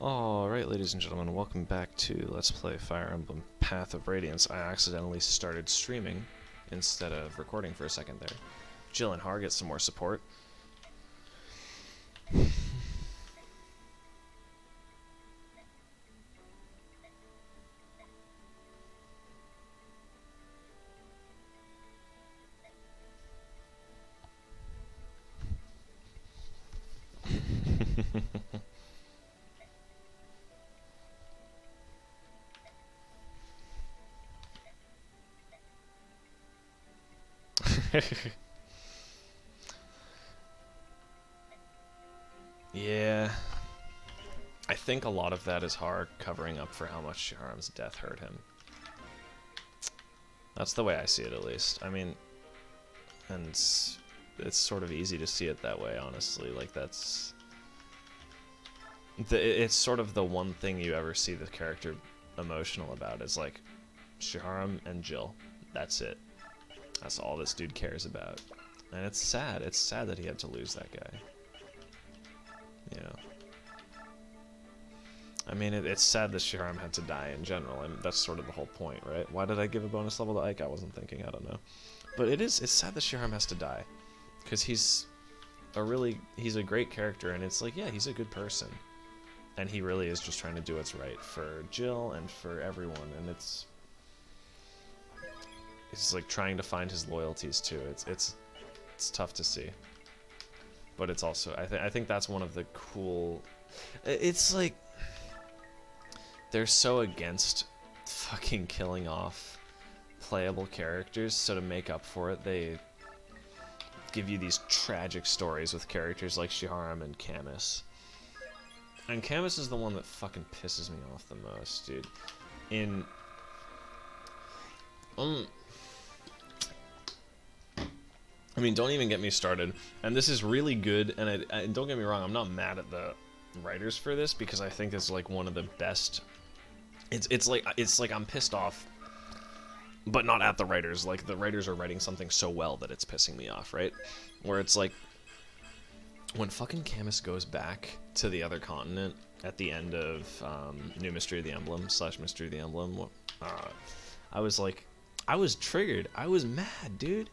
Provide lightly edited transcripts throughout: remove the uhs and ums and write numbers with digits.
Alright, ladies and gentlemen, welcome back to Let's Play Fire Emblem Path of Radiance. I accidentally started streaming instead of recording for a second there. Jill and Har get some more support. Yeah, I think a lot of that is Har covering up for how much Shiharam's death hurt him. That's the way I see it, at least. I mean, and it's sort of easy to see it that way, honestly. Like, it's sort of the one thing you ever see the character emotional about is, like, Shiharam and Jill. That's it. That's all this dude cares about. And it's sad. It's sad that he had to lose that guy. You know. I mean, it's sad that Shiharam had to die in general, and that's sort of the whole point, right? Why did I give a bonus level to Ike? I wasn't thinking, I don't know. But it's sad that Shiharam has to die. Because he's a great character, and it's like, yeah, he's a good person. And he really is just trying to do what's right for Jill and for everyone, and it's like trying to find his loyalties too. It's tough to see. But it's also, I think that's one of the cool... It's like... They're so against fucking killing off playable characters, so to make up for it, they give you these tragic stories with characters like Shiharam and Camus. And Camus is the one that fucking pisses me off the most, dude. I mean, don't even get me started. And this is really good, and don't get me wrong, I'm not mad at the writers for this, because I think it's like one of the best... It's like I'm pissed off, but not at the writers. Like, the writers are writing something so well that it's pissing me off, right? Where it's like, when fucking Camus goes back to the other continent at the end of New Mystery of the Emblem / Mystery of the Emblem, I was like, I was triggered. I was mad, dude.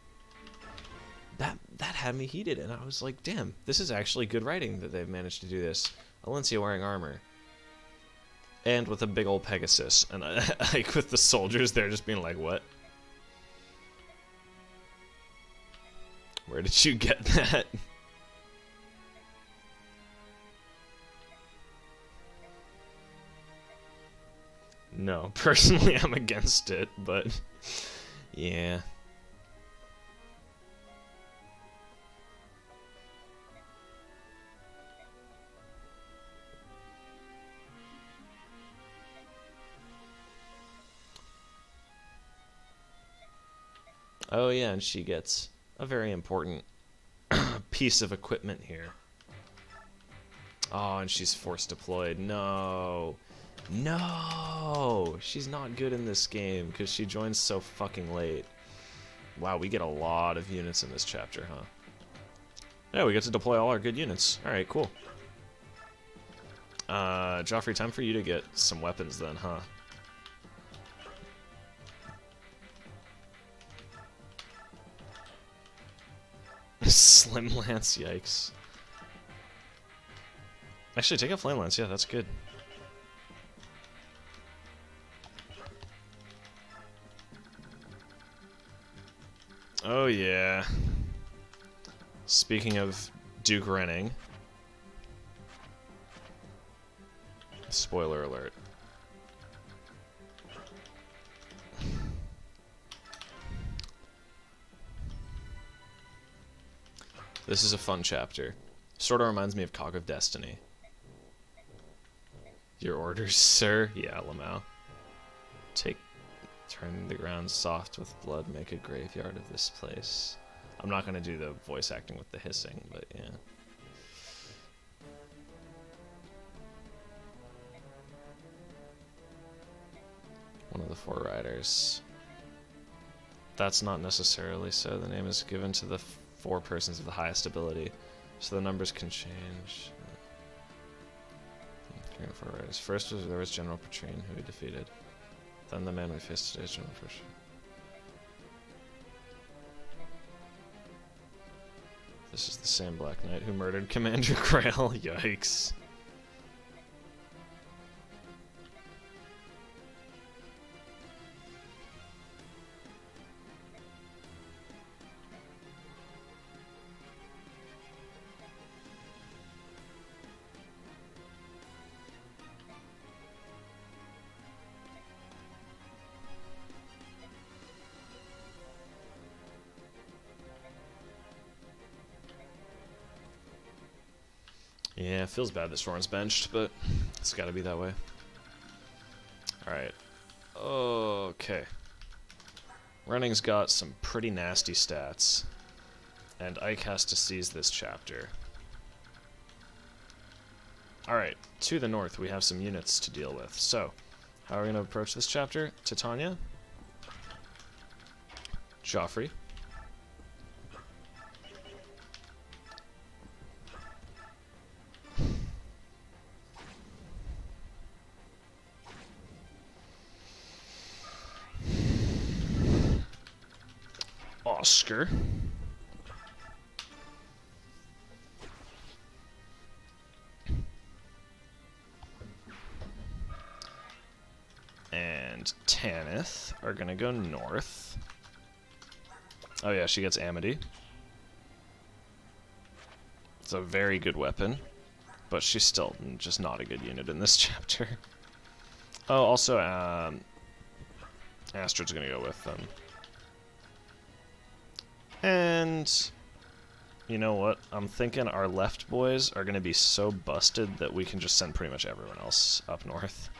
That had me heated, and I was like, damn, this is actually good writing that they've managed to do this. Alencia wearing armor. And with a big old Pegasus. And like, with the soldiers, they're just being like, what? Where did you get that? No, personally I'm against it, but yeah. Oh yeah, and she gets a very important piece of equipment here. Oh, and she's force deployed. No. No! She's not good in this game, because she joins so fucking late. Wow, we get a lot of units in this chapter, huh? Yeah, we get to deploy all our good units. Alright, cool. Joffrey, time for you to get some weapons then, huh? Slim Lance, yikes. Actually, take a Flame Lance, yeah, that's good. Oh yeah. Speaking of Duke Renning. Spoiler alert. This is a fun chapter. Sorta reminds me of Cog of Destiny. Your orders, sir? Yeah, Lamau. Turn the ground soft with blood, make a graveyard of this place. I'm not gonna do the voice acting with the hissing, but yeah. One of the four riders. That's not necessarily so. The name is given to the four persons of the highest ability, so the numbers can change. 3 and 4 riders. First there was General Petrine, who we defeated. Then the man we faced today is General Petrine. This is the same Black Knight who murdered Commander Grail. Yikes. Yeah, it feels bad that Soren's benched, but it's gotta be that way. Alright. Okay. Running's got some pretty nasty stats, and Ike has to seize this chapter. Alright, to the north we have some units to deal with. So, how are we going to approach this chapter? Titania. Joffrey. Oscar. And Tanith are gonna go north. Oh yeah, she gets Amity. It's a very good weapon, but she's still just not a good unit in this chapter. Oh, also, Astrid's gonna go with them. And you know what? I'm thinking our left boys are going to be so busted that we can just send pretty much everyone else up north.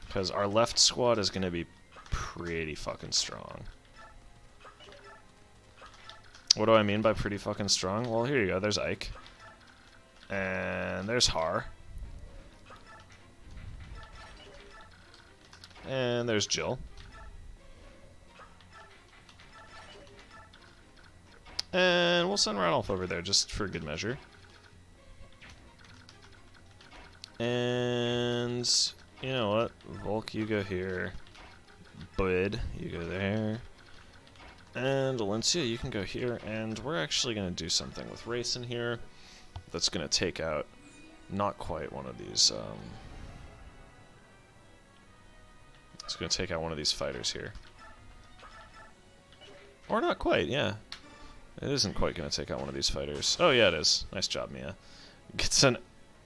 Because our left squad is going to be pretty fucking strong. What do I mean by pretty fucking strong? Well, here you go. There's Ike. And there's Har. And there's Jill. And we'll send Ranulf over there just for good measure. And you know what? Volk, you go here. Bud, you go there. And Valencia, you can go here. And we're actually going to do something with Race in here that's going to take out not quite one of these. It's going to take out one of these fighters here. Or not quite, yeah. It isn't quite going to take out one of these fighters. Oh, yeah, it is. Nice job, Mia. Gets an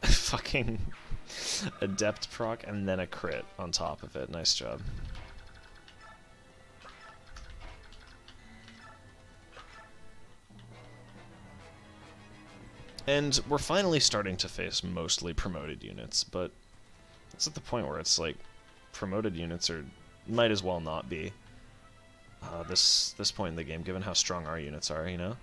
fucking adept proc and then a crit on top of it. Nice job. And we're finally starting to face mostly promoted units, but it's at the point where it's like promoted units might as well not be. This point in the game, given how strong our units are, you know?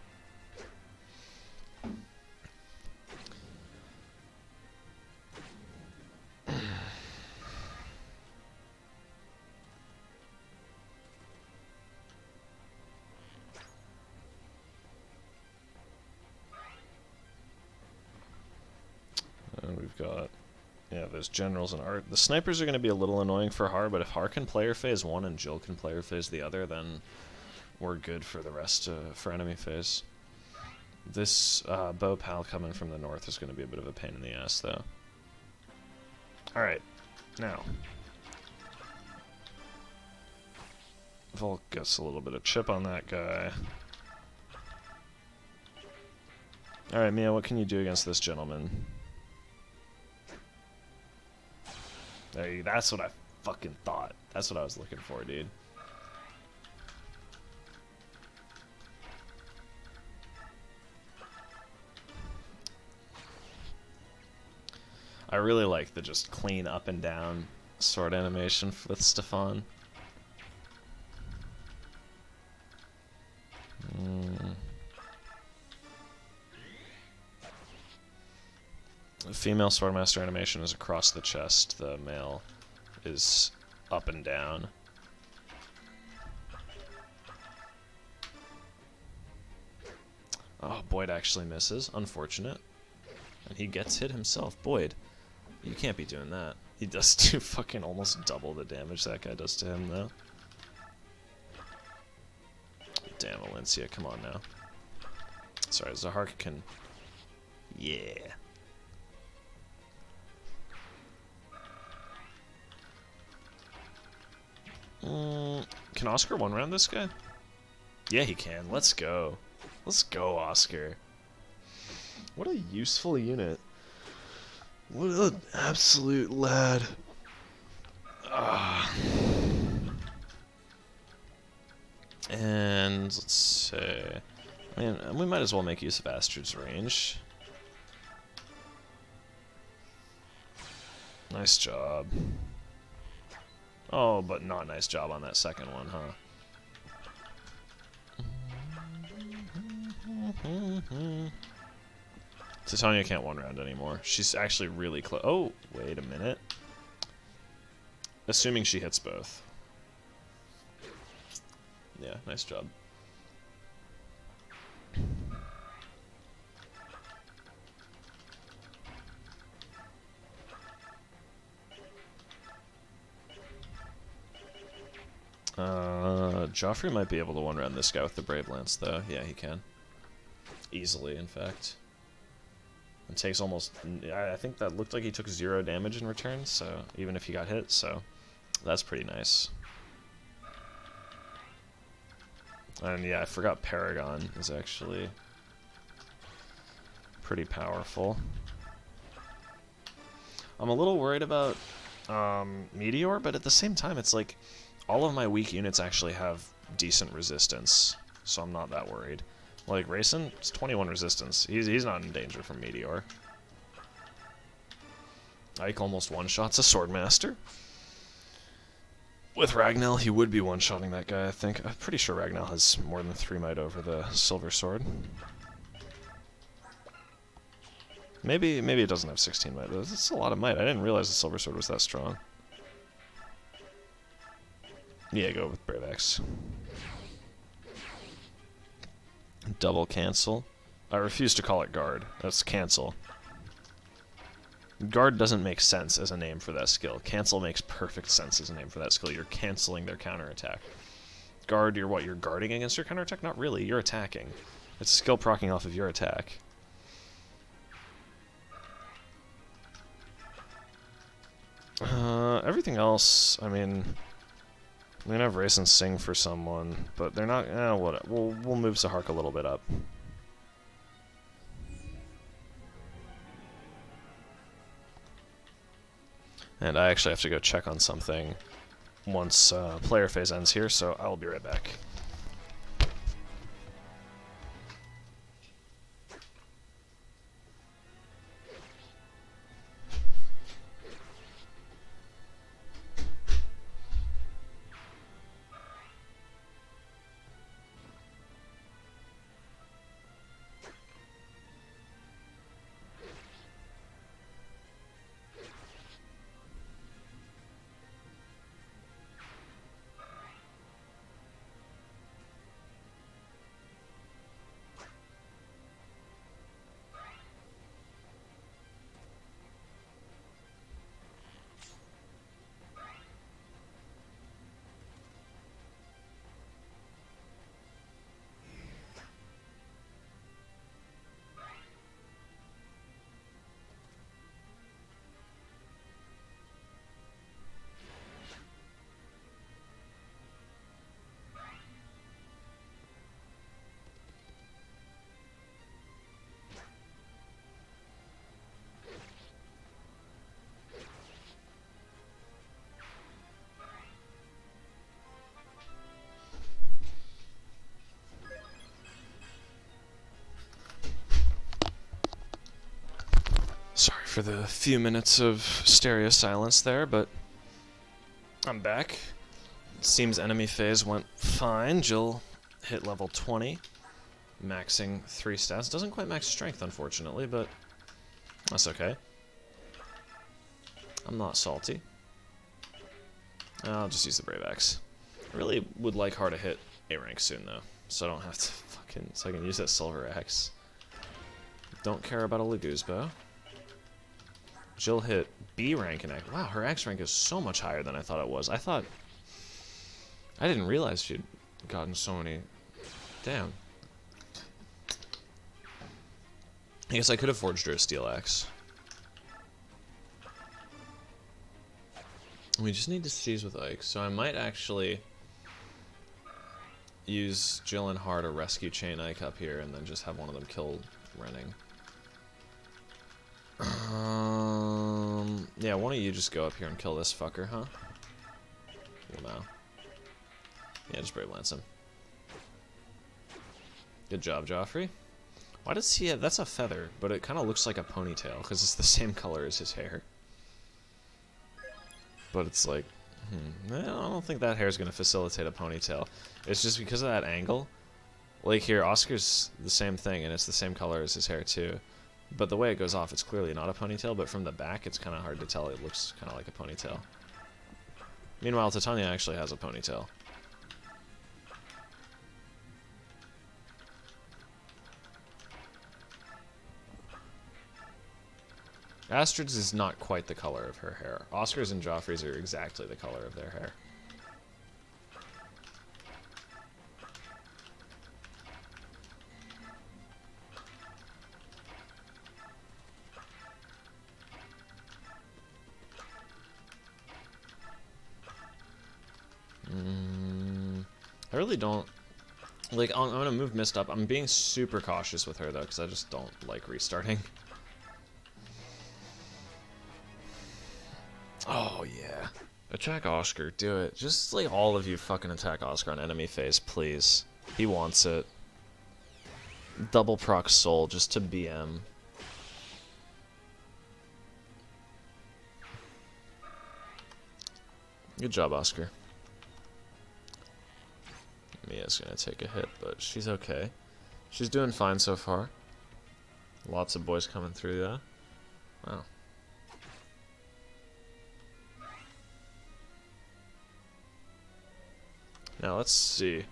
And we've got, yeah, there's generals and art. The snipers are going to be a little annoying for Har, but if Har can player phase one and Jill can player phase the other, then we're good for the rest, for enemy phase. This bow pal coming from the north is going to be a bit of a pain in the ass, though. Alright, now. Volk gets a little bit of chip on that guy. Alright, Mia, what can you do against this gentleman? Hey, that's what I fucking thought. That's what I was looking for, dude. I really like the just clean up and down sword animation with Stefan. The female swordmaster animation is across the chest. The male is up and down. Oh, Boyd actually misses. Unfortunate. And he gets hit himself. Boyd, you can't be doing that. He does do fucking almost double the damage that guy does to him, though. Damn, Valencia, come on now. Sorry, Zahark can... Yeah. Can Oscar one-round this guy? Yeah, he can. Let's go. Let's go, Oscar. What a useful unit. What an absolute lad. And let's say... I mean, we might as well make use of Astrid's range. Nice job. Oh, but not nice job on that second one, huh? Titania can't one-round anymore. She's actually really close. Oh, wait a minute. Assuming she hits both. Yeah, nice job. Joffrey might be able to one-round this guy with the Brave Lance, though. Yeah, he can. Easily, in fact. And takes almost... I think that looked like he took 0 damage in return, so even if he got hit, so that's pretty nice. And yeah, I forgot Paragon is actually pretty powerful. I'm a little worried about Meteor, but at the same time, it's like all of my weak units actually have decent resistance, so I'm not that worried. Like Rayson, it's 21 resistance. He's not in danger from Meteor. Ike almost one-shots a Swordmaster. With Ragnell, he would be one-shotting that guy, I think. I'm pretty sure Ragnell has more than 3 might over the Silver Sword. Maybe it doesn't have 16 might. That's a lot of might. I didn't realize the Silver Sword was that strong. Yeah, go with Brave Axe. Double cancel. I refuse to call it guard. That's cancel. Guard doesn't make sense as a name for that skill. Cancel makes perfect sense as a name for that skill. You're canceling their counterattack. Guard, you're what? You're guarding against your counterattack? Not really. You're attacking. It's a skill proccing off of your attack. Everything else, I mean... I'm gonna have Rayson sing for someone, but they're not... what? We'll move Zahark a little bit up. And I actually have to go check on something once player phase ends here, so I'll be right back. Sorry for the few minutes of stereo silence there, but I'm back. It seems enemy phase went fine. Jill hit level 20, maxing 3 stats. Doesn't quite max strength, unfortunately, but that's okay. I'm not salty. I'll just use the Brave Axe. I really would like Hard to hit A rank soon, though, so I don't have to so I can use that Silver Axe. Don't care about a Laguzbo. Jill hit B rank in X. Wow, her X rank is so much higher than I thought it was. I didn't realize she'd gotten so many. Damn. I guess I could have forged her a steel axe. We just need to seize with Ike, so I might actually use Jill and Har to rescue Chain Ike up here and then just have one of them kill Renning. Yeah, one of you just go up here and kill this fucker, huh? Well, no. Yeah, just Brave Lance him. Good job, Joffrey. Why does he have... That's a feather, but it kind of looks like a ponytail, because it's the same color as his hair. But it's like... I don't think that hair is going to facilitate a ponytail. It's just because of that angle. Like here, Oscar's the same thing, and it's the same color as his hair, too. But the way it goes off, it's clearly not a ponytail, but from the back, it's kind of hard to tell. It looks kind of like a ponytail. Meanwhile, Titania actually has a ponytail. Astrid's is not quite the color of her hair. Oscar's and Joffrey's are exactly the color of their hair. I really don't... Like, I'm gonna move Mist up. I'm being super cautious with her, though, because I just don't like restarting. Oh, yeah. Attack Oscar, do it. Just, like, all of you fucking attack Oscar on enemy phase, please. He wants it. Double proc soul, just to BM. Good job, Oscar. Mia's gonna take a hit, but she's okay. She's doing fine so far. Lots of boys coming through, though. Wow. Now let's see.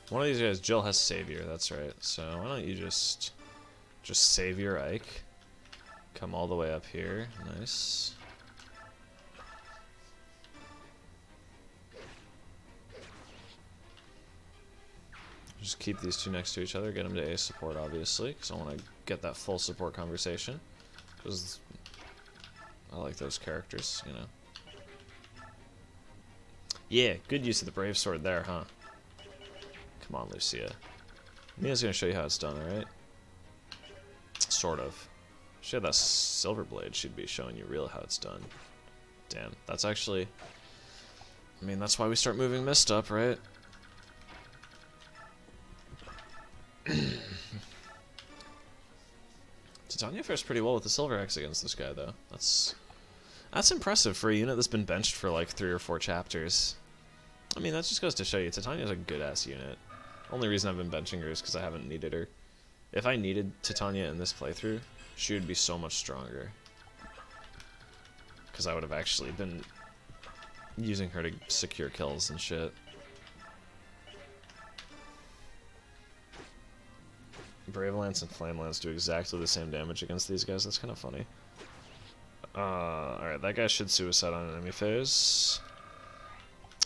One of these guys, Jill has Savior, that's right. So why don't you just Savior Ike. Come all the way up here. Nice. Just keep these two next to each other, get them to A support, obviously, because I want to get that full support conversation. Because I like those characters, you know. Yeah, good use of the Brave Sword there, huh? Come on, Lucia. Mia's going to show you how it's done, alright? Sort of. If she had that Silver Blade, she'd be showing you real how it's done. Damn, that's actually... I mean, that's why we start moving Mist up, right? Titania fares pretty well with the Silver Axe against this guy, though. That's impressive for a unit that's been benched for like 3 or 4 chapters. I mean, that just goes to show you, Titania's a good-ass unit. Only reason I've been benching her is because I haven't needed her. If I needed Titania in this playthrough, she would be so much stronger. Because I would have actually been using her to secure kills and shit. Brave Lance and Flame Lance do exactly the same damage against these guys. That's kind of funny. Alright, that guy should suicide on enemy phase.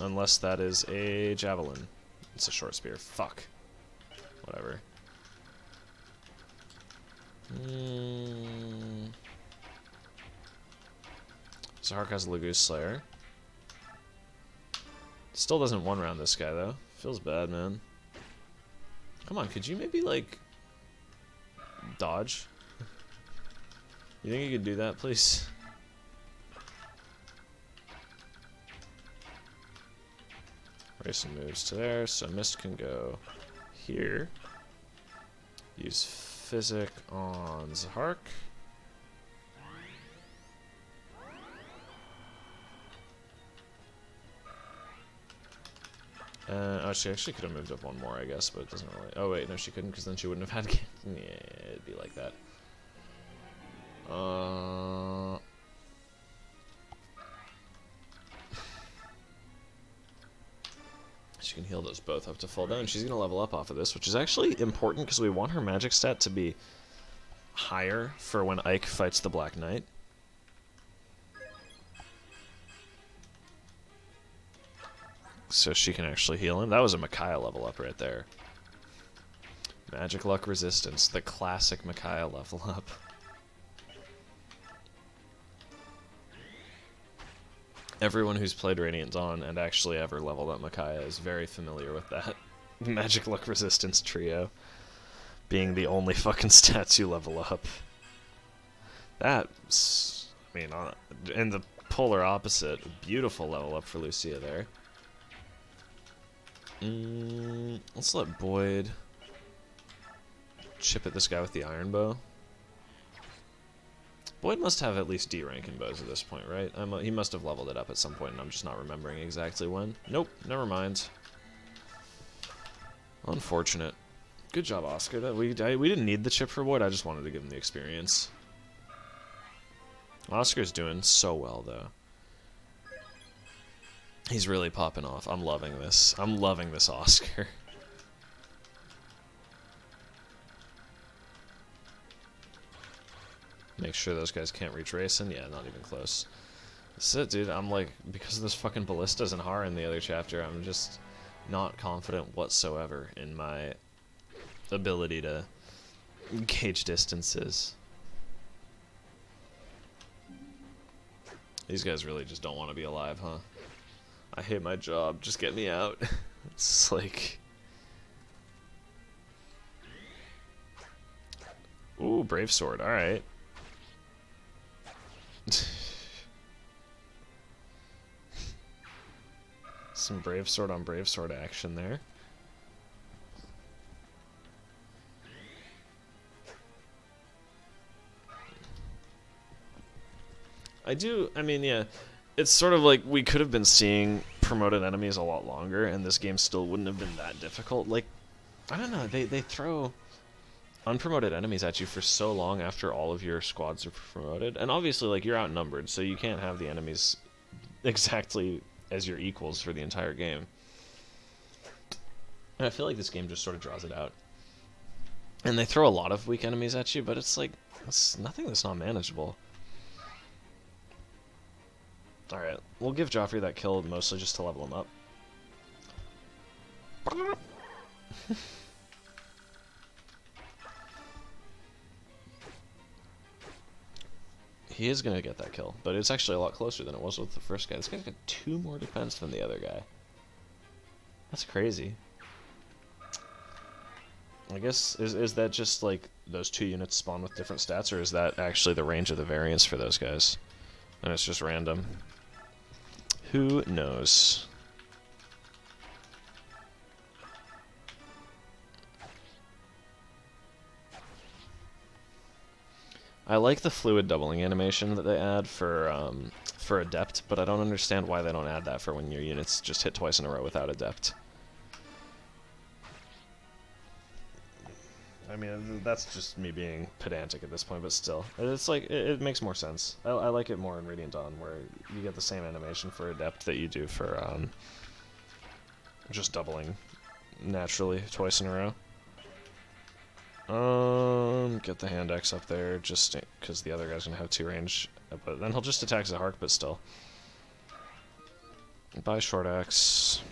Unless that is a javelin. It's a short spear. Fuck. Whatever. Zahark has a Lagoose Slayer. Still doesn't one-round this guy, though. Feels bad, man. Come on, could you maybe, like... dodge? You think you could do that, please? Racing moves to there, so Mist can go here. Use Physic on Zahark. Oh, she actually could have moved up one more, I guess, but it doesn't really... Oh, wait, no, she couldn't, because then she wouldn't have had... Yeah, it'd be like that. She can heal those both up to full down. She's going to level up off of this, which is actually important, because we want her magic stat to be higher for when Ike fights the Black Knight. So she can actually heal him. That was a Micaiah level up right there. Magic Luck Resistance, the classic Micaiah level up. Everyone who's played Radiant Dawn and actually ever leveled up Micaiah is very familiar with that Magic Luck Resistance trio being the only fucking stats you level up. That's, I mean, in the polar opposite, beautiful level up for Lucia there. Let's let Boyd chip at this guy with the iron bow. Boyd must have at least D rank in bows at this point, right? He must have leveled it up at some point, and I'm just not remembering exactly when. Nope, never mind. Unfortunate. Good job, Oscar. We didn't need the chip for Boyd, I just wanted to give him the experience. Oscar's doing so well, though. He's really popping off. I'm loving this. I'm loving this Oscar. Make sure those guys can't reach racing. Yeah, not even close. That's it, dude. I'm like, because of those fucking ballistas and Hara in the other chapter, I'm just not confident whatsoever in my ability to gauge distances. These guys really just don't want to be alive, huh? I hate my job. Just get me out. It's like... Ooh, Brave Sword. Alright. Some Brave Sword on Brave Sword action there. I mean, yeah, it's sort of like we could have been seeing promoted enemies a lot longer, and this game still wouldn't have been that difficult. Like, I don't know, they throw unpromoted enemies at you for so long after all of your squads are promoted, and obviously, like, you're outnumbered, so you can't have the enemies exactly as your equals for the entire game. And I feel like this game just sort of draws it out. And they throw a lot of weak enemies at you, but it's like, it's nothing that's not manageable. Alright, we'll give Joffrey that kill mostly just to level him up. He is going to get that kill, but it's actually a lot closer than it was with the first guy. This guy's got 2 more defense than the other guy. That's crazy. I guess, is that just like those 2 units spawn with different stats, or is that actually the range of the variance for those guys? And it's just random. Who knows? I like the fluid doubling animation that they add for Adept, but I don't understand why they don't add that for when your units just hit twice in a row without Adept. I mean, that's just me being pedantic at this point, but still. It's like, it makes more sense. I like it more in Radiant Dawn, where you get the same animation for Adept that you do for just doubling naturally twice in a row. Get the hand axe up there, just because the other guy's gonna have 2 range, but then he'll just attack Zahark, but still. Buy short axe.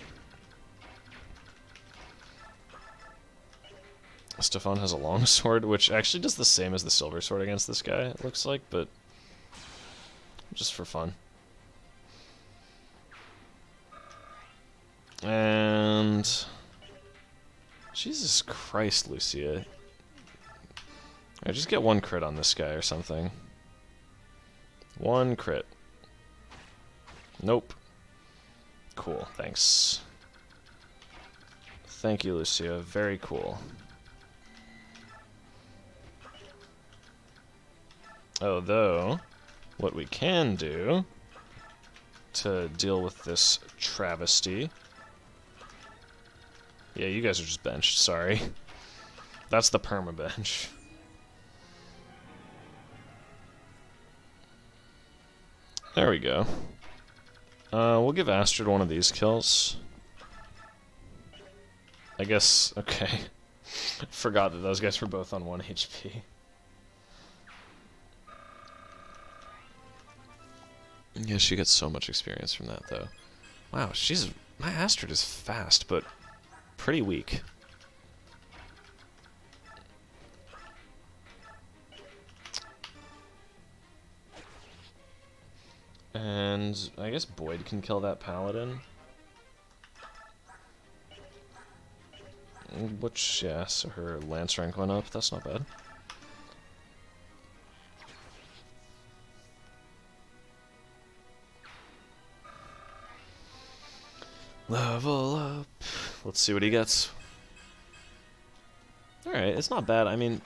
Stefan has a long sword, which actually does the same as the silver sword against this guy, it looks like, but just for fun. And Jesus Christ, Lucia. I just get 1 crit on this guy or something. 1 crit. Nope. Cool, thanks. Thank you, Lucia. Very cool. Although, what we can do to deal with this travesty... Yeah, you guys are just benched, sorry. That's the perma-bench. There we go. We'll give Astrid one of these kills. I guess, okay. Forgot that those guys were both on 1 HP. Yeah, she gets so much experience from that, though. Wow, my Astrid is fast, but pretty weak. And I guess Boyd can kill that paladin. Which, yeah, so her lance rank went up. That's not bad. Level up. Let's see what he gets. Alright, it's not bad. I mean,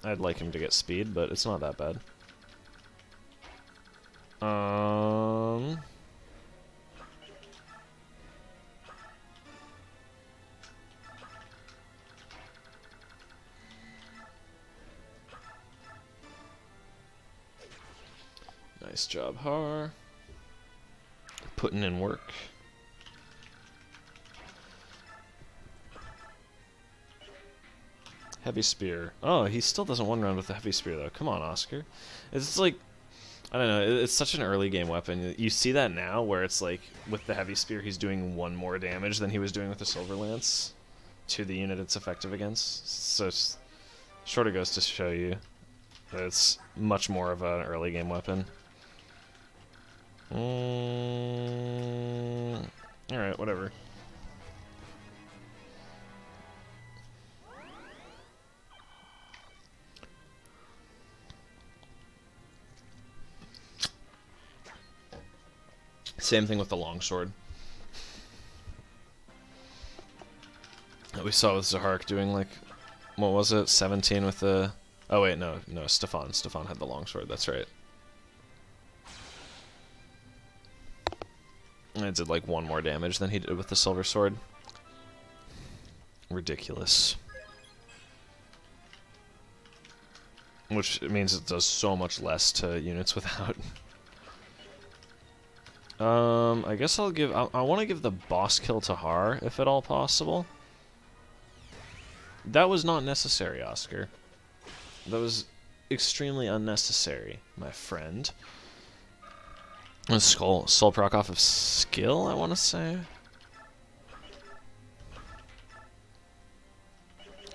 I'd like him to get speed, but it's not that bad. Nice job, Har. Putting in work. Heavy spear. Oh, he still doesn't one round with the heavy spear, though. Come on, Oscar. It's like, I don't know, it's such an early game weapon. You see that now, where it's like, with the heavy spear, he's doing 1 more damage than he was doing with the silver lance to the unit it's effective against. So, sort of goes to show you that it's much more of an early game weapon. Alright, whatever. Same thing with the longsword. We saw with Zahark doing like, what was it, 17 with the... Oh wait, no, Stefan had the longsword, that's right. And it did like 1 more damage than he did with the silver sword. Ridiculous. Which means it does so much less to units without. I guess I'll give... I want to give the boss kill to Har, if at all possible. That was not necessary, Oscar. That was extremely unnecessary, my friend. Soul proc off of skill, I want to say.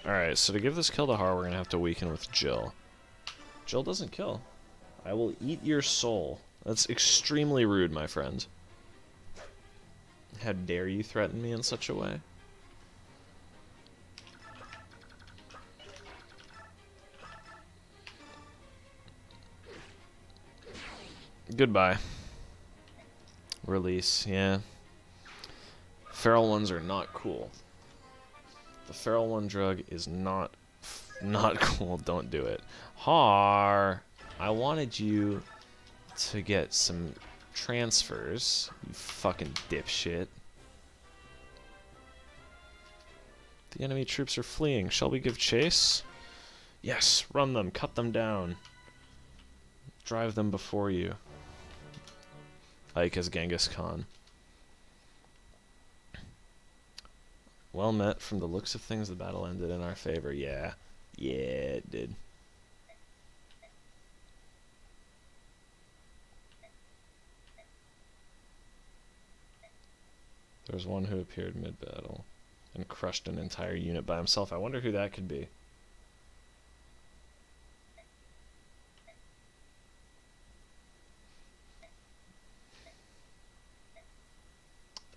Alright, so to give this kill to Har, we're going to have to weaken with Jill. Jill doesn't kill. I will eat your soul. That's extremely rude, my friend. How dare you threaten me in such a way? Goodbye. Release, yeah. Feral ones are not cool. The feral one drug is not cool. Don't do it. Har, I wanted you to get some transfers, you fucking dipshit. The enemy troops are fleeing. Shall we give chase? Yes, run them, cut them down. Drive them before you. Ike as Genghis Khan. Well met. From the looks of things, the battle ended in our favor. Yeah. Yeah, it did. There was one who appeared mid-battle and crushed an entire unit by himself. I wonder who that could be.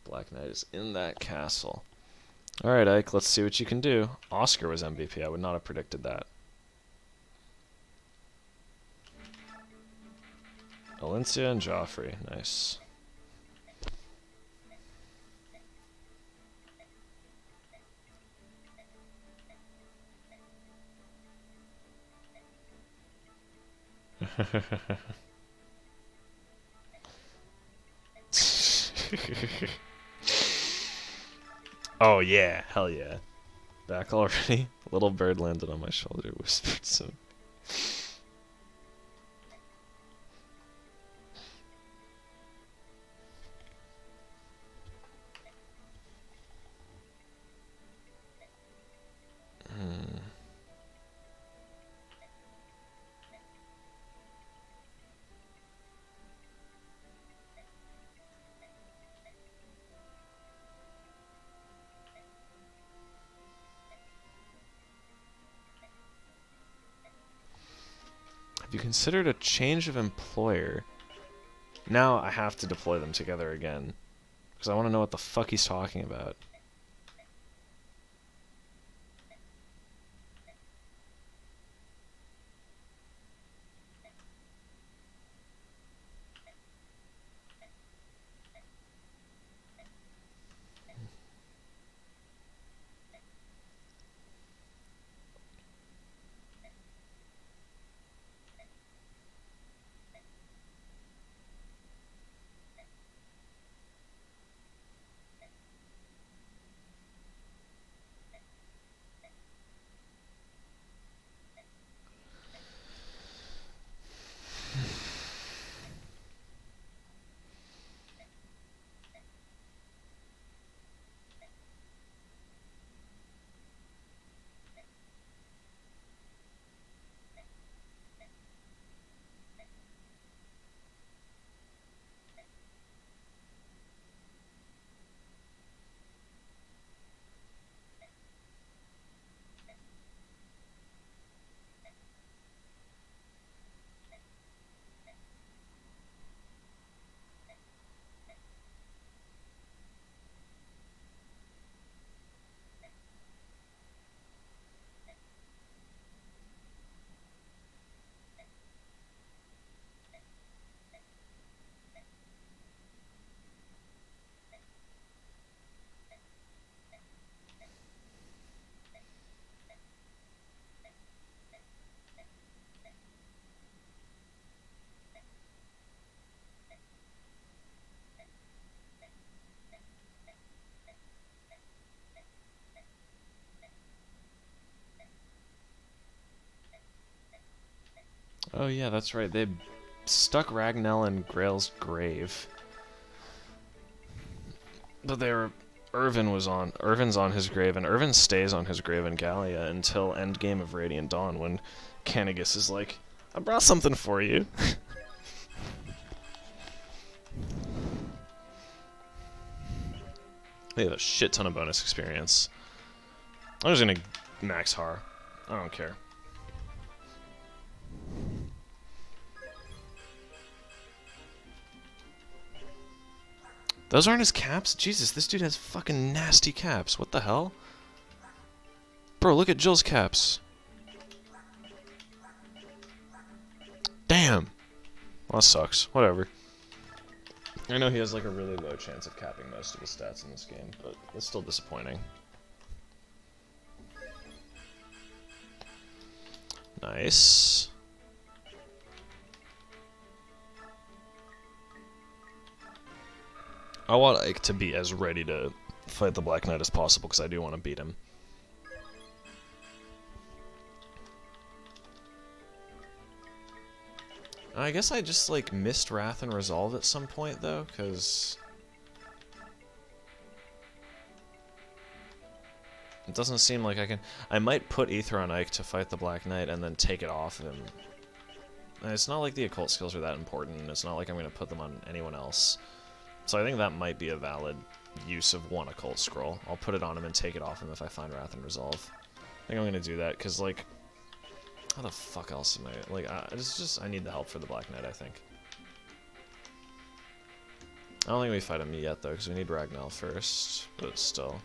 The Black Knight is in that castle. Alright, Ike, let's see what you can do. Oscar was MVP. I would not have predicted that. Valencia and Joffrey. Nice. Oh yeah, hell yeah. Back already? A little bird landed on my shoulder, whispered some. Have you considered a change of employer? Now I have to deploy them together again. Because I want to know what the fuck he's talking about. Oh yeah, that's right. They stuck Ragnell in Grail's grave. But they were... Irvin's on his grave, and Irvin stays on his grave in Gallia until endgame of Radiant Dawn, when Cannagus is like, I brought something for you. They have a shit ton of bonus experience. I'm just gonna max Har. I don't care. Those aren't his caps? Jesus, this dude has fucking nasty caps. What the hell? Bro, look at Jill's caps. Damn. Well, that sucks. Whatever. I know he has like a really low chance of capping most of his stats in this game, but it's still disappointing. Nice. I want Ike to be as ready to fight the Black Knight as possible, because I do want to beat him. I guess I just, like, missed Wrath and Resolve at some point, though, because... it doesn't seem like I can... I might put Aether on Ike to fight the Black Knight and then take it off him. And it's not like the occult skills are that important, and it's not like I'm going to put them on anyone else. So I think that might be a valid use of one occult scroll. I'll put it on him and take it off him if I find Wrath and Resolve. I think I'm going to do that, because, like... how the fuck else am I... like, it's just... I need the help for the Black Knight, I think. I don't think we fight him yet, though, because we need Ragnell first, but still.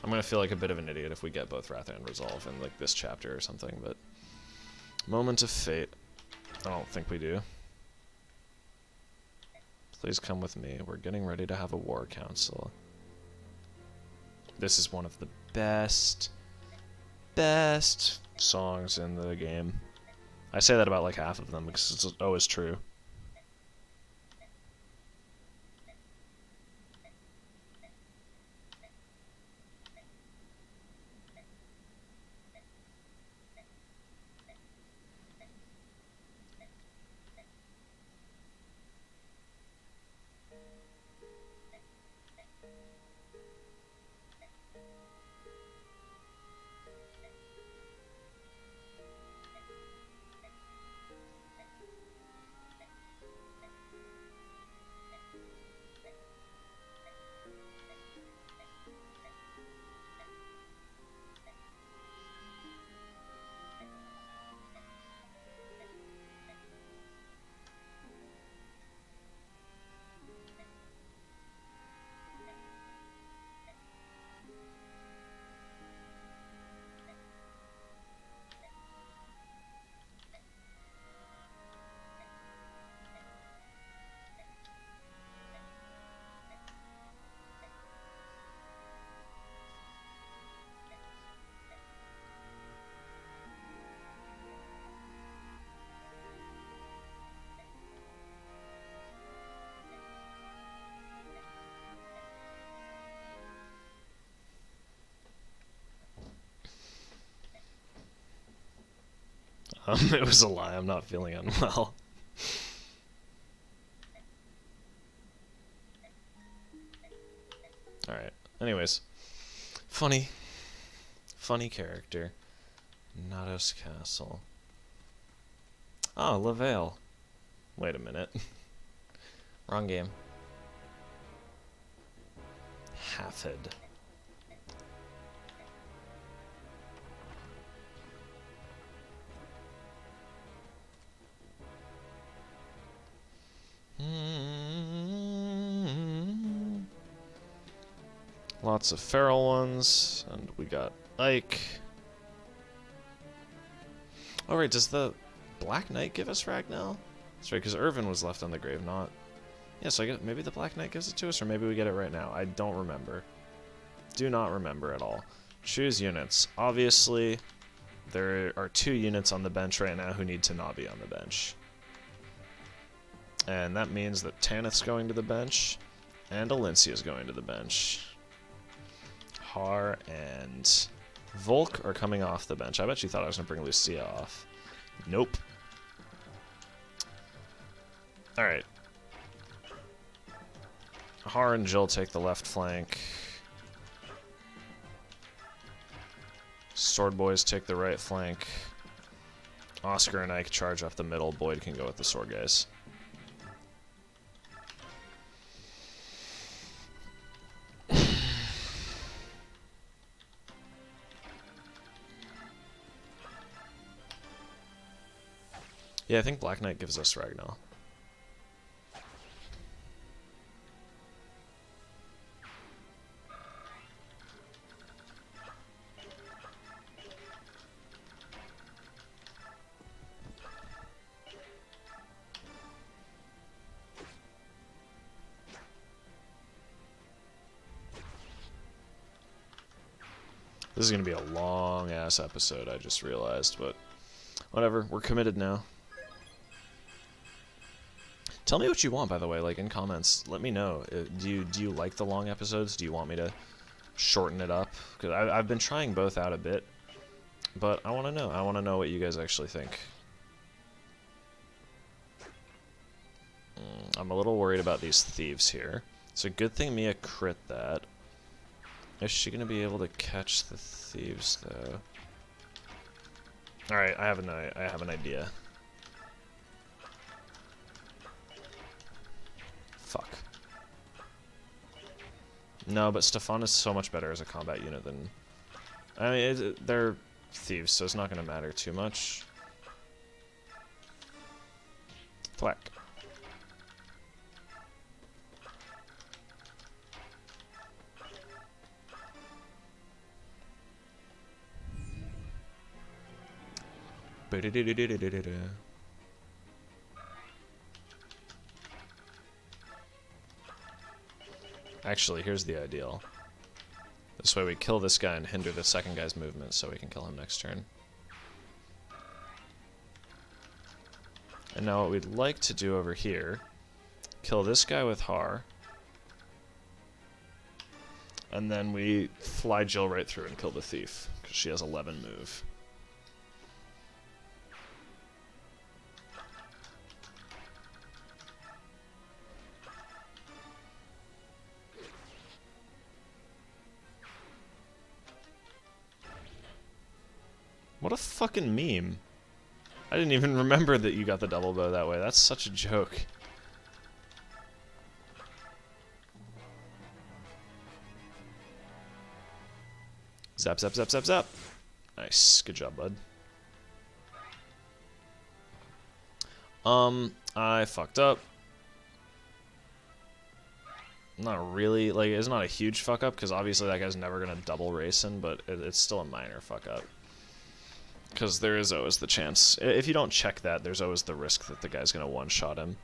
I'm going to feel like a bit of an idiot if we get both Wrath and Resolve in, like, this chapter or something, but... Moment of Fate. I don't think we do. Please come with me. We're getting ready to have a war council. This is one of the best songs in the game. I say that about like half of them because it's always true. It was a lie. I'm not feeling unwell. Alright. Anyways. Funny character. Nados Castle. Oh, Lavale. Wait a minute. Wrong game. Halfhead. Lots of feral ones, and we got Ike. Oh right, does the Black Knight give us Ragnell? That's right, because Irvin was left on the grave, not... Yeah, so I guess maybe the Black Knight gives it to us, or maybe we get it right now. I don't remember. Do not remember at all. Choose units. Obviously, there are 2 units on the bench right now who need to not be on the bench. And that means that Tanith's going to the bench, and Alencia's going to the bench. Har and Volk are coming off the bench. I bet you thought I was going to bring Lucia off. Nope. Alright. Har and Jill take the left flank. Sword Boys take the right flank. Oscar and Ike charge up the middle. Boyd can go with the sword guys. Yeah, I think Black Knight gives us Ragnar. This is going to be a long-ass episode, I just realized, but whatever, we're committed now. Tell me what you want, by the way, like, in comments. Let me know. Do you like the long episodes? Do you want me to shorten it up? Because I've been trying both out a bit, but I want to know. I want to know what you guys actually think. I'm a little worried about these thieves here. It's a good thing Mia crit that. Is she going to be able to catch the thieves, though? Alright, I have an idea. Fuck. No, but Stefan is so much better as a combat unit than... I mean, they're thieves, so it's not going to matter too much. Thwack. Actually, here's the ideal. This way we kill this guy and hinder the second guy's movement so we can kill him next turn. And now what we'd like to do over here, kill this guy with Har, and then we fly Jill right through and kill the thief, because she has 11 move. What a fucking meme. I didn't even remember that you got the double bow that way. That's such a joke. Zap, zap, zap, zap, zap. Nice. Good job, bud. I fucked up. Not really. Like, it's not a huge fuck up, because obviously that guy's never going to double racing, but it's still a minor fuck up. Because there is always the chance. If you don't check that, there's always the risk that the guy's going to one-shot him.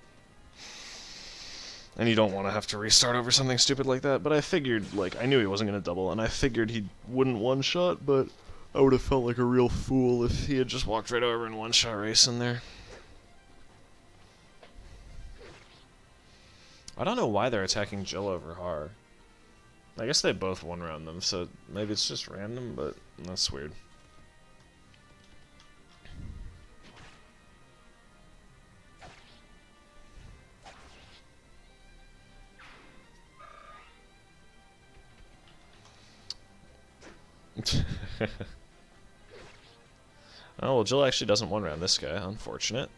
And you don't want to have to restart over something stupid like that. But I figured, like, I knew he wasn't going to double, and I figured he wouldn't one-shot, but I would have felt like a real fool if he had just walked right over and one-shot racing there. I don't know why they're attacking Jill over Har. I guess they both one-round them, so maybe it's just random, but that's weird. Oh, well, Jill actually doesn't one-round this guy. Unfortunate.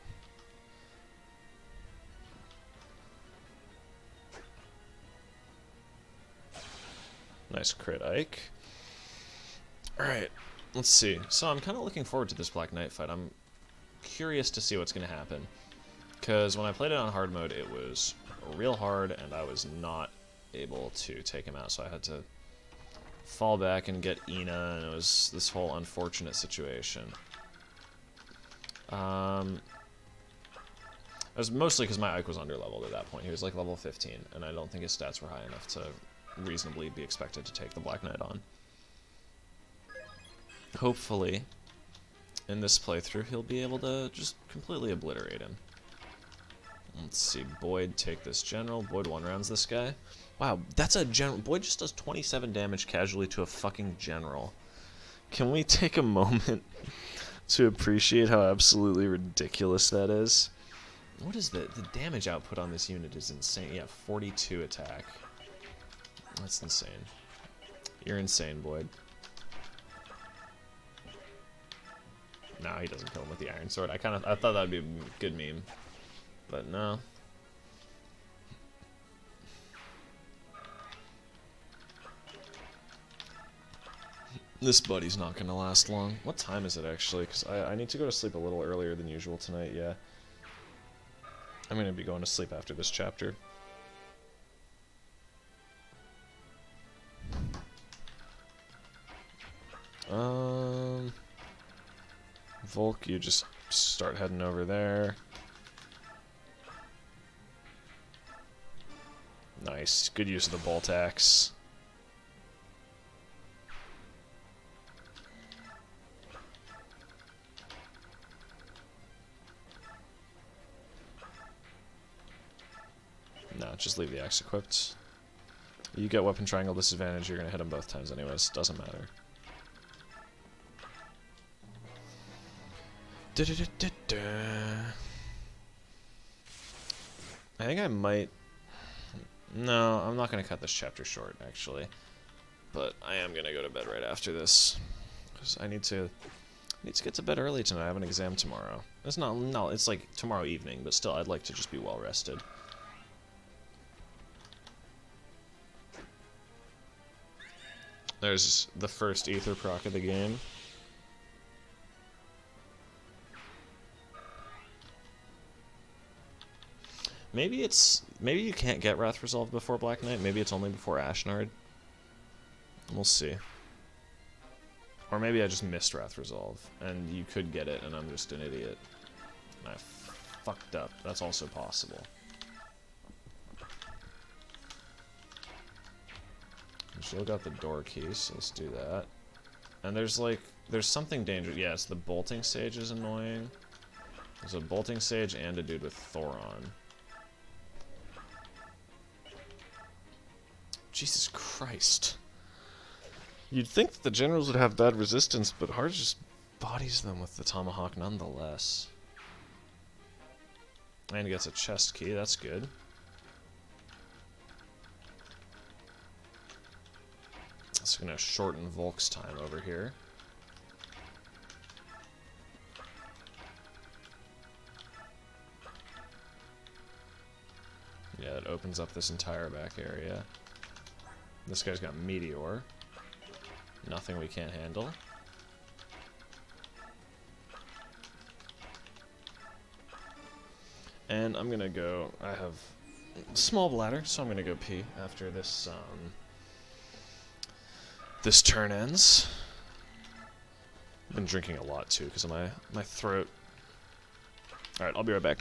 Nice crit Ike. Alright, let's see. So I'm kind of looking forward to this Black Knight fight. I'm curious to see what's going to happen. Because when I played it on hard mode, it was real hard, and I was not able to take him out. So I had to fall back and get Ina, and it was this whole unfortunate situation. It was mostly because my Ike was underleveled at that point. He was like level 15, and I don't think his stats were high enough to reasonably be expected to take the Black Knight on. Hopefully, in this playthrough, he'll be able to just completely obliterate him. Let's see, Boyd take this general. Boyd one-rounds this guy. Wow, that's a general. Boyd just does 27 damage casually to a fucking general. Can we take a moment to appreciate how absolutely ridiculous that is? What is the damage output on this unit is insane. Yeah, 42 attack. That's insane. You're insane, Boyd. No, he doesn't kill him with the iron sword. I thought that'd be a good meme, but no. This buddy's not gonna last long. What time is it actually? Because I need to go to sleep a little earlier than usual tonight. Yeah, I'm gonna be going to sleep after this chapter. Volk, you just start heading over there. Nice, good use of the bolt axe. No, just leave the axe equipped. You get weapon triangle disadvantage, you're gonna hit them both times anyways, doesn't matter. I think I might... No, I'm not gonna cut this chapter short, actually. But I am gonna go to bed right after this. Because I need to get to bed early tonight. I have an exam tomorrow. It's not, no, it's like tomorrow evening, but still, I'd like to just be well rested. There's the first ether proc of the game. Maybe you can't get Wrath Resolve before Black Knight. Maybe it's only before Ashnard. We'll see. Or maybe I just missed Wrath Resolve, and you could get it, and I'm just an idiot. And I fucked up. That's also possible. We still got the door key, so let's do that. And there's something dangerous. Yeah, it's the bolting sage is annoying. There's a bolting sage and a dude with Thoron. Jesus Christ. You'd think that the generals would have bad resistance, but Hard just bodies them with the tomahawk nonetheless. And he gets a chest key, that's good. That's gonna shorten Volk's time over here. Yeah, it opens up this entire back area. This guy's got Meteor. Nothing we can't handle. And I'm gonna go, I have a small bladder, so I'm gonna go pee after this, this turn ends. I've been drinking a lot too, because of my throat. Alright, I'll be right back.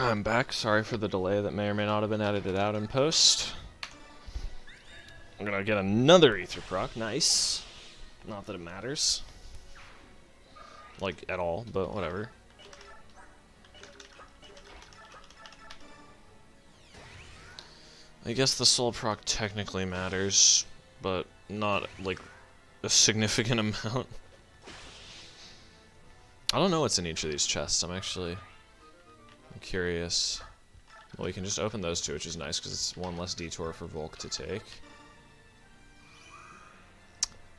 I'm back. Sorry for the delay that may or may not have been edited out in post. I'm gonna get another Ether proc. Nice. Not that it matters. Like, at all, but whatever. I guess the soul proc technically matters, but not, like, a significant amount. I don't know what's in each of these chests. I'm curious. Well, we can just open those two, which is nice, because it's one less detour for Volk to take.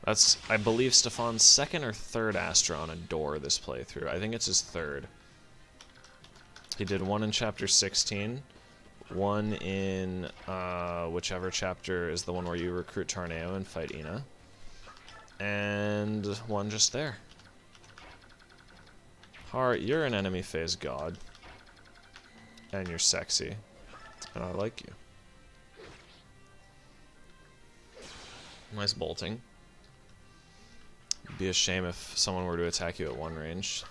That's, I believe, Stefan's second or third Astra on a door this playthrough. I think it's his third. He did one in Chapter 16, one in whichever chapter is the one where you recruit Tarneo and fight Ina, and one just there. Heart, you're an enemy phase god, and you're sexy, and I like you. Nice bolting. It'd be a shame if someone were to attack you at one range.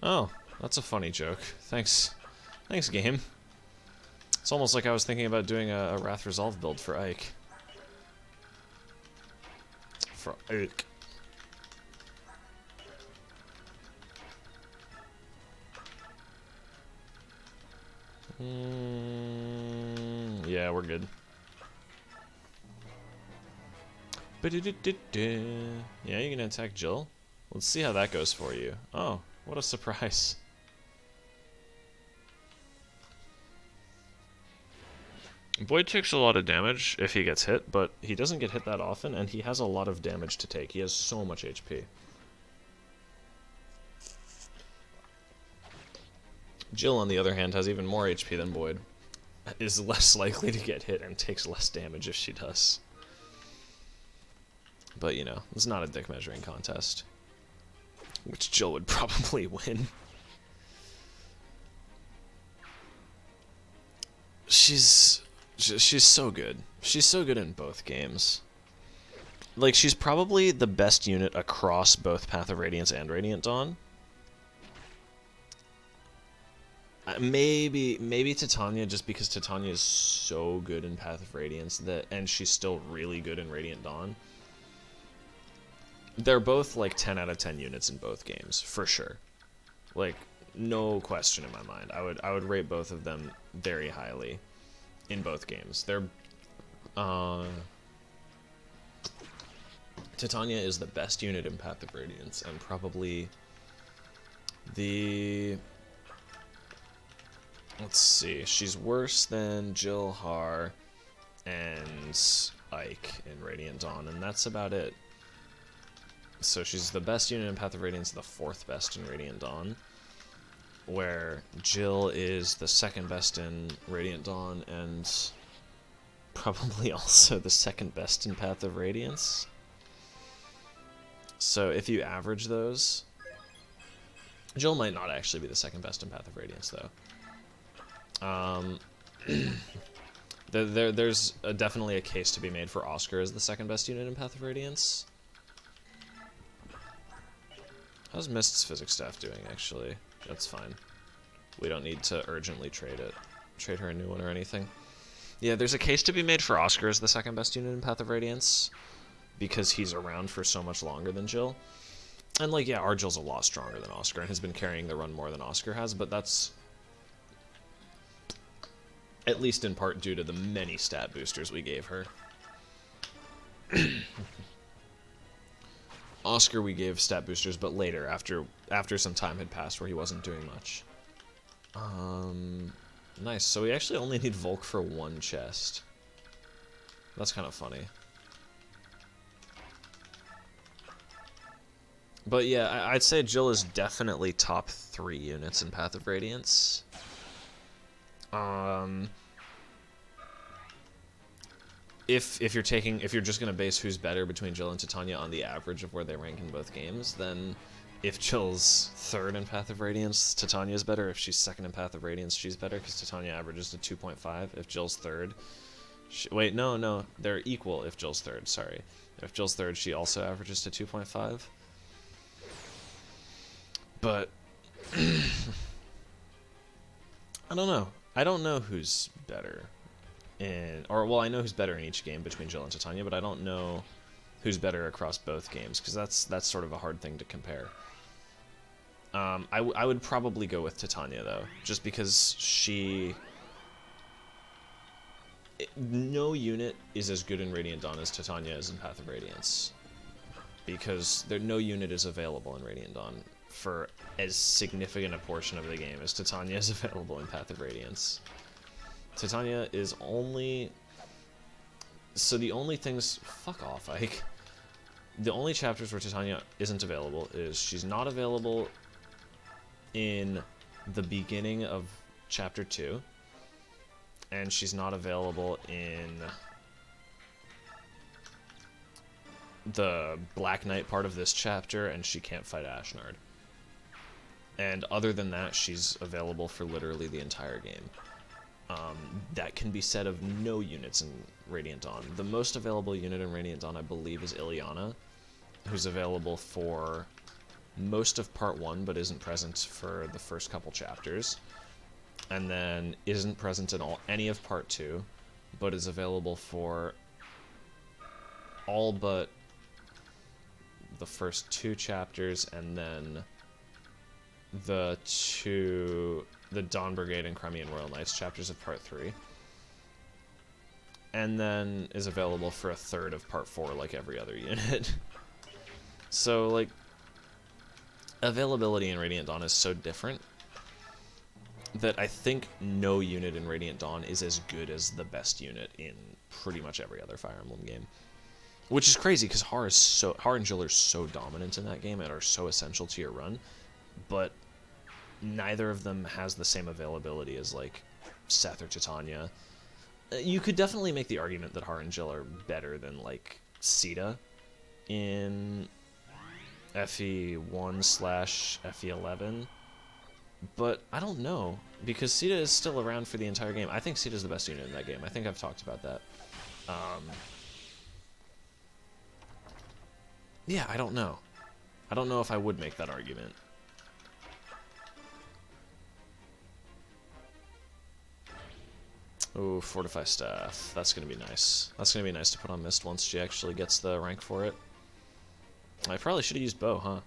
Oh, that's a funny joke. Thanks. Thanks, game. It's almost like I was thinking about doing a Wrath Resolve build for Ike. For Ike. Yeah, we're good. Yeah, you're gonna attack Jill? Let's see how that goes for you. Oh, what a surprise. Boyd takes a lot of damage if he gets hit, but he doesn't get hit that often, and he has a lot of damage to take. He has so much HP. Jill, on the other hand, has even more HP than Boyd. Is less likely to get hit and takes less damage if she does. But, you know, it's not a dick measuring contest. Which Jill would probably win. She's so good. She's so good in both games. Like, she's probably the best unit across both Path of Radiance and Radiant Dawn. Maybe Titania, just because Titania is so good in Path of Radiance, and she's still really good in Radiant Dawn. They're both like 10 out of 10 units in both games, for sure. Like, no question in my mind. I would rate both of them very highly in both games. Titania is the best unit in Path of Radiance, and probably the... Let's see, she's worse than Jill, Har, and Ike in Radiant Dawn, and that's about it. So she's the best unit in Path of Radiance, the fourth best in Radiant Dawn, where Jill is the second best in Radiant Dawn, and probably also the second best in Path of Radiance. So if you average those, Jill might not actually be the second best in Path of Radiance, though. There's definitely a case to be made for Oscar as the second best unit in Path of Radiance. How's Mist's physics staff doing, actually? That's fine. We don't need to urgently trade her a new one or anything. Yeah, there's a case to be made for Oscar as the second best unit in Path of Radiance, because he's around for so much longer than Jill. And, like, yeah, our Jill's a lot stronger than Oscar and has been carrying the run more than Oscar has, but that's at least in part due to the many stat boosters we gave her. Oscar we gave stat boosters, but later, after some time had passed where he wasn't doing much. Nice. So we actually only need Volk for one chest. That's kind of funny. But yeah, I'd say Jill is definitely top 3 units in Path of Radiance. If you're just gonna base who's better between Jill and Titania on the average of where they rank in both games, then if Jill's third in Path of Radiance, Titania's better. If she's second in Path of Radiance, she's better, because Titania averages to 2.5. If Jill's third, wait, no, they're equal if Jill's third, sorry. If Jill's third, she also averages to 2.5. But I don't know. I don't know who's better well, I know who's better in each game between Jill and Titania, but I don't know who's better across both games, because that's sort of a hard thing to compare. I would probably go with Titania, though, just because no unit is as good in Radiant Dawn as Titania is in Path of Radiance, because no unit is available in Radiant Dawn for as significant a portion of the game as Titania is available in Path of Radiance. Titania is only... So the only things... Fuck off, Ike. The only chapters where Titania isn't available is she's not available in the beginning of Chapter 2, and she's not available in the Black Knight part of this chapter, and she can't fight Ashnard. And other than that, she's available for literally the entire game. That can be said of no units in Radiant Dawn. The most available unit in Radiant Dawn, I believe, is Ileana, who's available for most of Part 1, but isn't present for the first couple chapters. And then isn't present in any of Part 2, but is available for all but the first 2 chapters, and then the Dawn Brigade and Crimean Royal Knights chapters of Part 3. And then is available for a third of Part 4, like every other unit. So, like, availability in Radiant Dawn is so different that I think no unit in Radiant Dawn is as good as the best unit in pretty much every other Fire Emblem game. Which is crazy, because Har and Jill are so dominant in that game and are so essential to your run, but neither of them has the same availability as, like, Seth or Titania. You could definitely make the argument that Har and Jill are better than, like, Sita in FE1/FE11, but I don't know, because Sita is still around for the entire game. I think Sita's the best unit in that game. I think I've talked about that. Yeah, I don't know. I don't know if I would make that argument. Oh, Fortify Staff. That's going to be nice. That's going to be nice to put on Mist once she actually gets the rank for it. I probably should have used Bow, huh?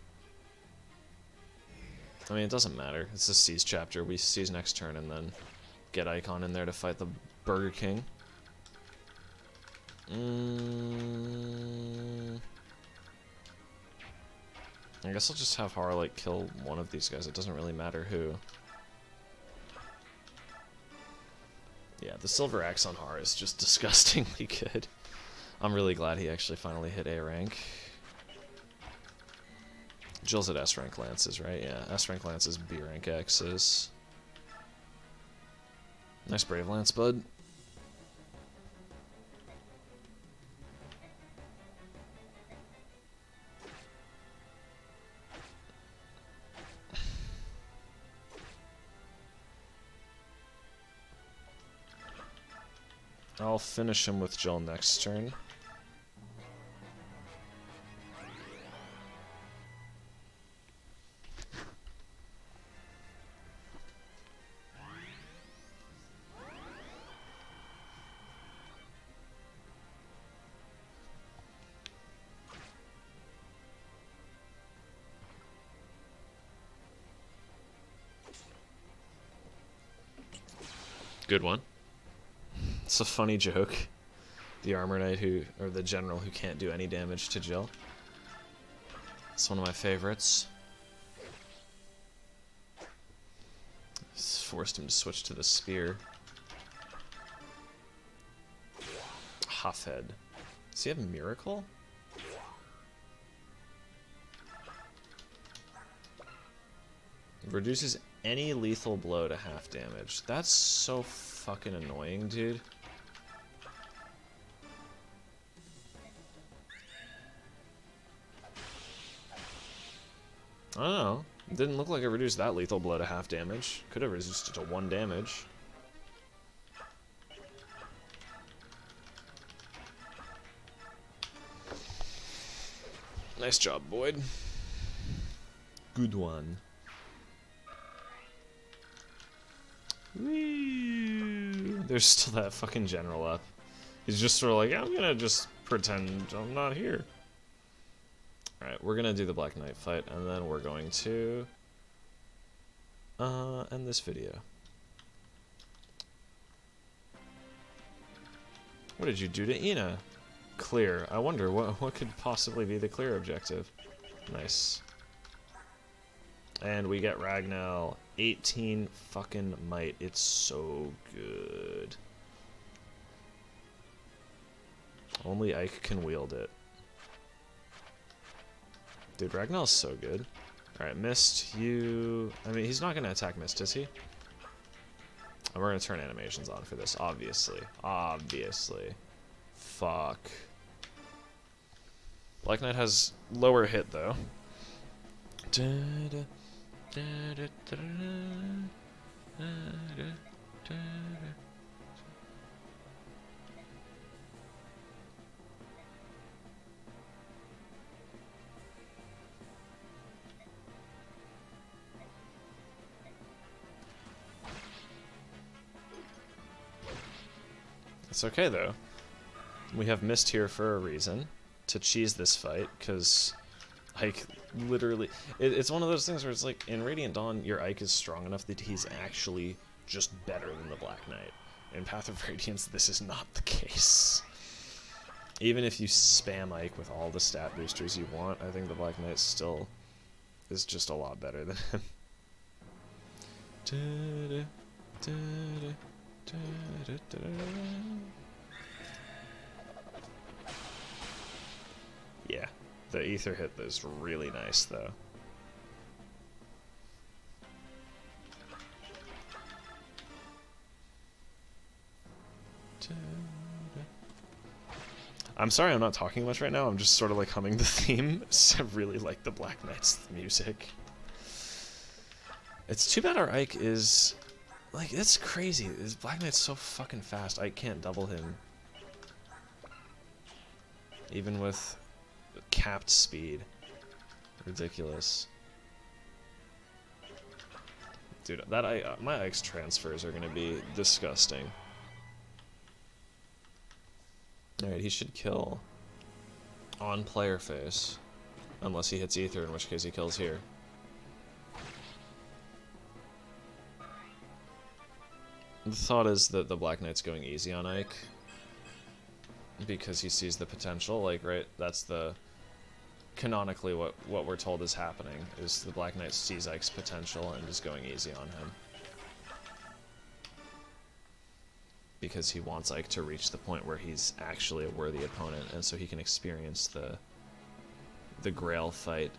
I mean, it doesn't matter. It's a Seize chapter. We Seize next turn and then get Icon in there to fight the Burger King. I guess I'll just have Har, like, kill one of these guys. It doesn't really matter who. Yeah, the Silver Axe on Har is just disgustingly good. I'm really glad he actually finally hit A rank. Jill's at S rank Lances, right? Yeah, S rank Lances, B rank X's. Nice Brave Lance, bud. I'll finish him with Jill next turn. Good one. It's a funny joke. The Armor Knight or the General who can't do any damage to Jill. It's one of my favorites. It's forced him to switch to the Spear. Huffhead. Does he have Miracle? Reduces any lethal blow to half damage. That's so fucking annoying, dude. I don't know. It didn't look like it reduced that lethal blow to half damage. Could have reduced it to 1 damage. Nice job, Boyd. Good one. Whee! There's still that fucking general up. He's just sort of like, I'm gonna just pretend I'm not here. Alright, we're gonna do the Black Knight fight, and then we're going to end this video. What did you do to Ina? Clear. I wonder what could possibly be the clear objective. Nice. And we get Ragnar 18 fucking might. It's so good. Only Ike can wield it. Dude, Ragnar's so good. Alright, Mist, you... I mean, he's not going to attack Mist, is he? And we're going to turn animations on for this, obviously. Obviously. Fuck. Black Knight has lower hit, though. It's okay, though. We have Mist here for a reason, to cheese this fight, because Ike literally... It's one of those things where it's like, in Radiant Dawn, your Ike is strong enough that he's actually just better than the Black Knight. In Path of Radiance, this is not the case. Even if you spam Ike with all the stat boosters you want, I think the Black Knight still is just a lot better than him. Yeah, the ether hit is really nice, though. I'm sorry I'm not talking much right now, I'm just sort of like humming the theme. I really like the Black Knight's music. It's too bad our Ike is... Like, it's crazy. This Black Knight's so fucking fast, I can't double him. Even with capped speed. Ridiculous. Dude, that my Ike's transfers are gonna be disgusting. Alright, he should kill on player face. Unless he hits ether, in which case he kills here. The thought is that the Black Knight's going easy on Ike. Because he sees the potential, like, right? That's the... Canonically, what we're told is happening, is the Black Knight sees Ike's potential and is going easy on him. Because he wants Ike to reach the point where he's actually a worthy opponent, and so he can experience the Grail fight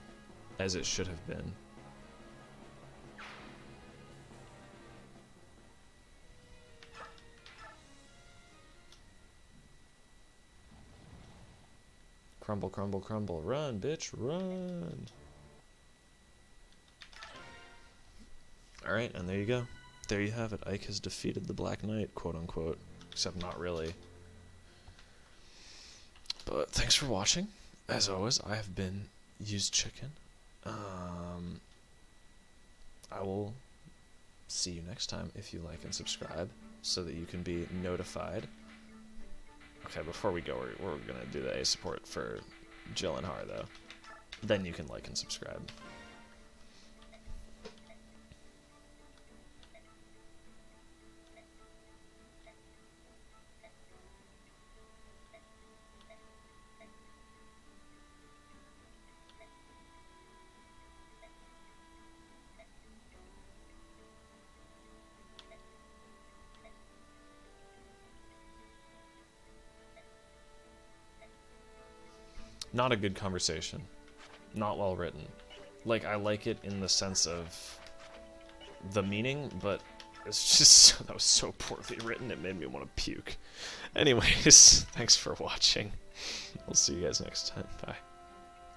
as it should have been. Crumble, crumble, crumble. Run, bitch, run! Alright, and there you go. There you have it. Ike has defeated the Black Knight, quote-unquote. Except not really. But thanks for watching. As always, I have been Used Chicken. I will see you next time if you like and subscribe, so that you can be notified. Okay, before we go, we're going to do the A support for Jill and Har, though. Then you can like and subscribe. Not a good conversation. Not well written. Like, I like it in the sense of the meaning, but it's just, that was so poorly written, it made me want to puke. Anyways, thanks for watching. We'll see you guys next time. Bye.